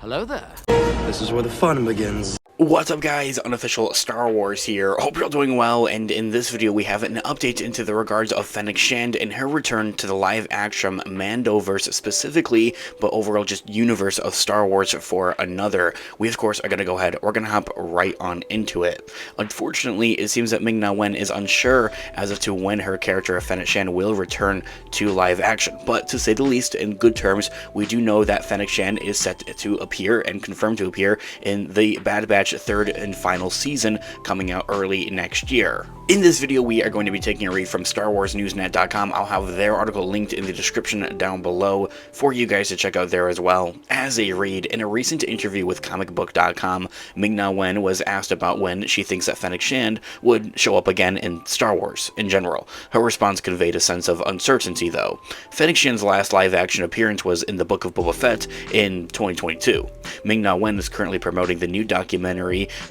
Hello there. This is where the fun begins. What's up guys, Unofficial Star Wars here. Hope you're all doing well, and in this video we have an update into the regards of Fennec Shand and her return to the live action Mandoverse specifically, but overall just universe of Star Wars for another. We of course are going to go ahead, we're going to hop right on into it. Unfortunately, it seems that Ming-Na Wen is unsure as to when her character of Fennec Shand will return to live action, but to say the least, in good terms, we do know that Fennec Shand is set to appear and confirmed to appear in the Bad Batch third and final season coming out early next year. In this video, we are going to be taking a read from StarWarsNewsNet.com. I'll have their article linked in the description down below for you guys to check out there as well. As a read, in a recent interview with comicbook.com, Ming-Na Wen was asked about when she thinks that Fennec Shand would show up again in Star Wars in general. Her response conveyed a sense of uncertainty though. Fennec Shand's last live action appearance was in the Book of Boba Fett in 2022. Ming-Na Wen is currently promoting the new documentary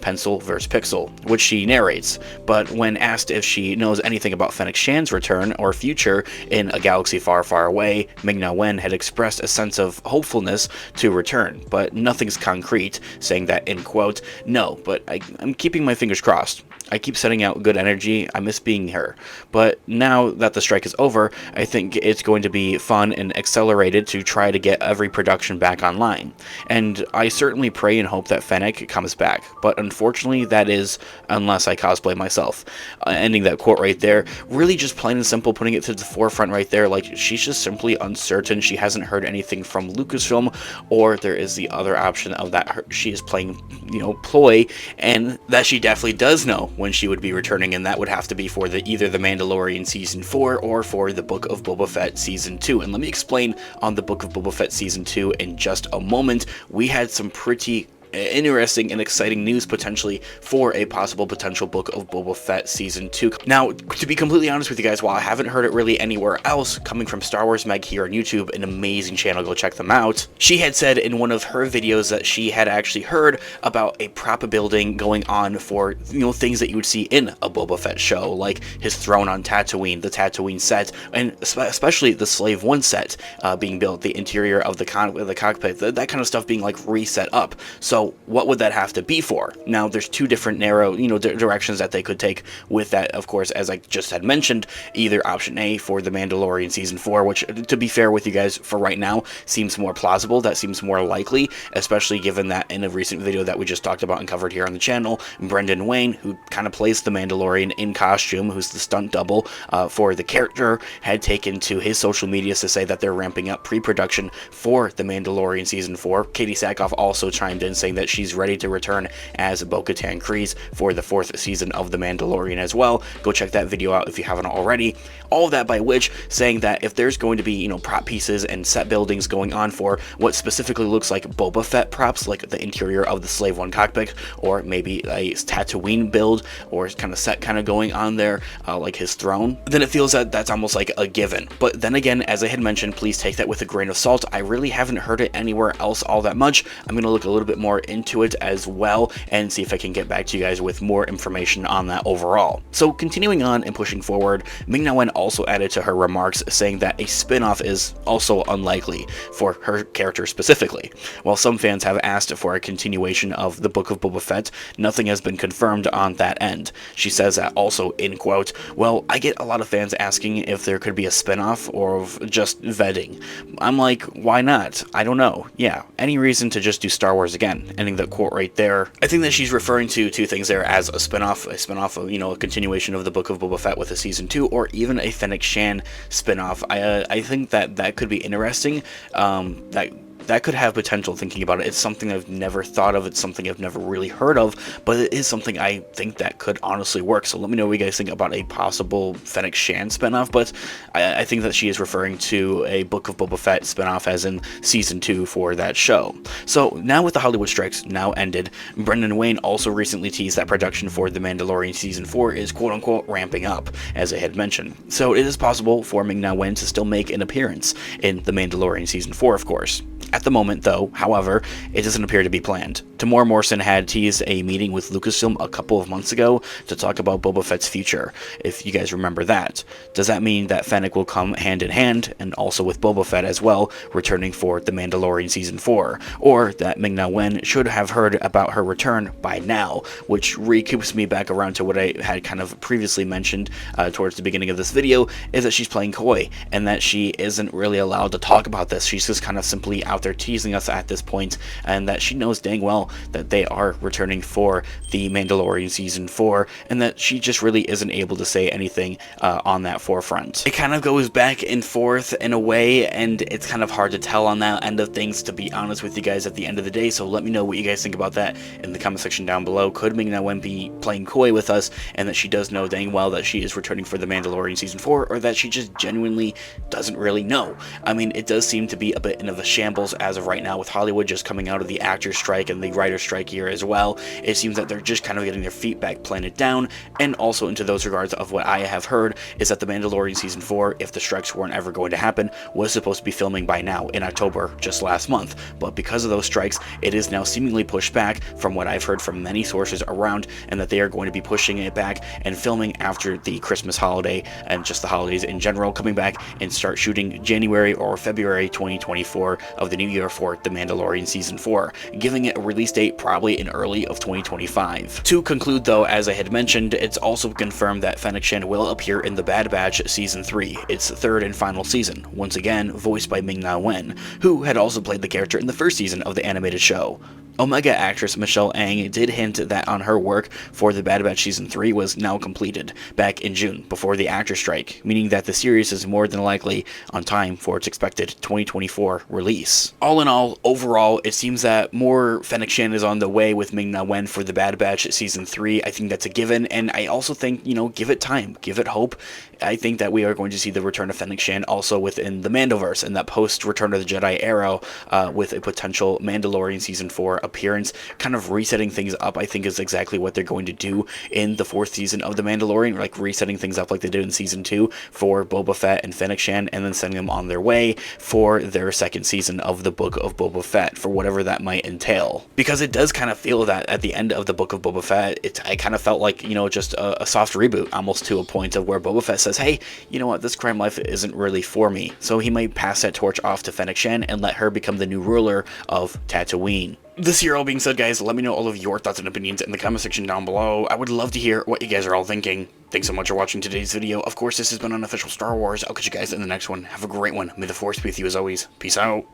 Pencil vs. Pixel, which she narrates, but when asked if she knows anything about Fennec Shand's return or future in a galaxy far, far away, Ming-Na Wen had expressed a sense of hopefulness to return, but nothing's concrete, saying that, in quote, "No, but I'm keeping my fingers crossed. I keep sending out good energy, I miss being her. But now that the strike is over, I think it's going to be fun and accelerated to try to get every production back online. And I certainly pray and hope that Fennec comes back, but unfortunately that is unless I cosplay myself." Ending that quote right there, really just plain and simple putting it to the forefront right there, like she's just simply uncertain. She hasn't heard anything from Lucasfilm, or there is the other option of that she is playing, ploy, and that she definitely does know when she would be returning, and that would have to be for either the Mandalorian Season 4 or for the Book of Boba Fett Season 2. And let me explain on the Book of Boba Fett Season 2 in just a moment. We had some pretty interesting and exciting news potentially for a potential Book of Boba Fett Season 2. Now, to be completely honest with you guys, while I haven't heard it really anywhere else, coming from Star Wars Meg here on YouTube, an amazing channel, go check them out, she had said in one of her videos that she had actually heard about a prop building going on for, things that you would see in a Boba Fett show, like his throne on Tatooine, the Tatooine set, and especially the Slave 1 set being built, the interior of the cockpit, that kind of stuff being like reset up. So what would that have to be for? Now, there's two different narrow, directions that they could take with that, of course, as I just had mentioned, either option A for the Mandalorian Season 4, which, to be fair with you guys, for right now, seems more plausible, that seems more likely, especially given that in a recent video that we just talked about and covered here on the channel, Brendan Wayne, who kind of plays the Mandalorian in costume, who's the stunt double for the character, had taken to his social medias to say that they're ramping up pre-production for the Mandalorian Season 4. Katie Sackhoff also chimed in saying that she's ready to return as Bo-Katan Kryze for the 4th season of The Mandalorian as well. Go check that video out if you haven't already. All of that by which, saying that if there's going to be, prop pieces and set buildings going on for what specifically looks like Boba Fett props, like the interior of the Slave 1 cockpit, or maybe a Tatooine build, or kind of set kind of going on there, like his throne, then it feels that that's almost like a given. But then again, as I had mentioned, please take that with a grain of salt. I really haven't heard it anywhere else all that much. I'm going to look a little bit more into it as well and see if I can get back to you guys with more information on that overall. So continuing on and pushing forward, Ming-Na Wen also added to her remarks saying that a spin-off is also unlikely for her character specifically. While some fans have asked for a continuation of the Book of Boba Fett, nothing has been confirmed on that end. She says that also, in quote, "Well, I get a lot of fans asking if there could be a spin-off or just vetting. I'm like, why not? I don't know. Yeah, any reason to just do Star Wars again." Ending the quote right there. I think that she's referring to two things there as a spin-off of, a continuation of the Book of Boba Fett with a Season 2, or even a Fennec Shand spin-off. I think that could be interesting. That could have potential, thinking about it. It's something I've never thought of, it's something I've never really heard of, but it is something I think that could honestly work. So let me know what you guys think about a possible Fennec Shand spinoff, but I think that she is referring to a Book of Boba Fett spinoff as in Season 2 for that show. So now with the Hollywood strikes now ended, Brendan Wayne also recently teased that production for The Mandalorian Season 4 is quote-unquote ramping up, as I had mentioned. So it is possible for Ming-Na Wen to still make an appearance in The Mandalorian Season 4, of course. At the moment, though, however, it doesn't appear to be planned. Tamora Morrison had teased a meeting with Lucasfilm a couple of months ago to talk about Boba Fett's future, if you guys remember that. Does that mean that FENNEC will come hand in hand, and also with Boba Fett as well, returning for The Mandalorian Season 4? Or that Ming-Na Wen should have heard about her return by now, which recoups me back around to what I had kind of previously mentioned towards the beginning of this video, is that she's playing coy, and that she isn't really allowed to talk about this. She's just kind of simply out there teasing us at this point, and that she knows dang well that they are returning for The Mandalorian Season 4, and that she just really isn't able to say anything on that forefront. It kind of goes back and forth in a way, and it's kind of hard to tell on that end of things, to be honest with you guys, at the end of the day. So let me know what you guys think about that in the comment section down below. Could Ming-Na Wen be playing coy with us, and that she does know dang well that she is returning for The Mandalorian Season 4, or that she just genuinely doesn't really know? I mean, it does seem to be a bit of a shambles as of right now, with Hollywood just coming out of the actors strike and the writer strike here as well. It seems that they're just kind of getting their feet back planted down, and also into those regards of what I have heard is that The Mandalorian Season 4, if the strikes weren't ever going to happen, was supposed to be filming by now in October, just last month. But because of those strikes, it is now seemingly pushed back, from what I've heard from many sources around, and that they are going to be pushing it back and filming after the Christmas holiday and just the holidays in general, coming back and start shooting January or February 2024 of the new year for The Mandalorian Season 4, giving it a release date probably in early of 2025. To conclude though, as I had mentioned, it's also confirmed that Fennec Shand will appear in The Bad Batch Season 3, its third and final season, once again voiced by Ming-Na Wen, who had also played the character in the first season of the animated show. Omega actress Michelle Ang did hint that on her work for The Bad Batch Season 3 was now completed, back in June, before the actor strike, meaning that the series is more than likely on time for its expected 2024 release. All in all, overall, it seems that more Fennec Shand is on the way with Ming-Na Wen for The Bad Batch Season 3. I think that's a given, and I also think, you know, give it time, give it hope. I think that we are going to see the return of Fennec Shand also within the Mandoverse, and that post-Return of the Jedi era, with a potential Mandalorian Season 4 appearance, kind of resetting things up. I think is exactly what they're going to do in the fourth season of The Mandalorian, like resetting things up like they did in Season 2 for Boba Fett and Fennec Shand, and then sending them on their way for their second season of the Book of Boba Fett, for whatever that might entail. Because it does kind of feel that at the end of the Book of Boba Fett, I kind of felt like, you know, just a soft reboot, almost to a point of where Boba Fett says, hey, you know what, this crime life isn't really for me. So he might pass that torch off to Fennec Shand and let her become the new ruler of Tatooine. This here all being said, guys, let me know all of your thoughts and opinions in the comment section down below. I would love to hear what you guys are all thinking. Thanks so much for watching today's video. Of course, this has been Unofficial Star Wars. I'll catch you guys in the next one. Have a great one. May the Force be with you as always. Peace out.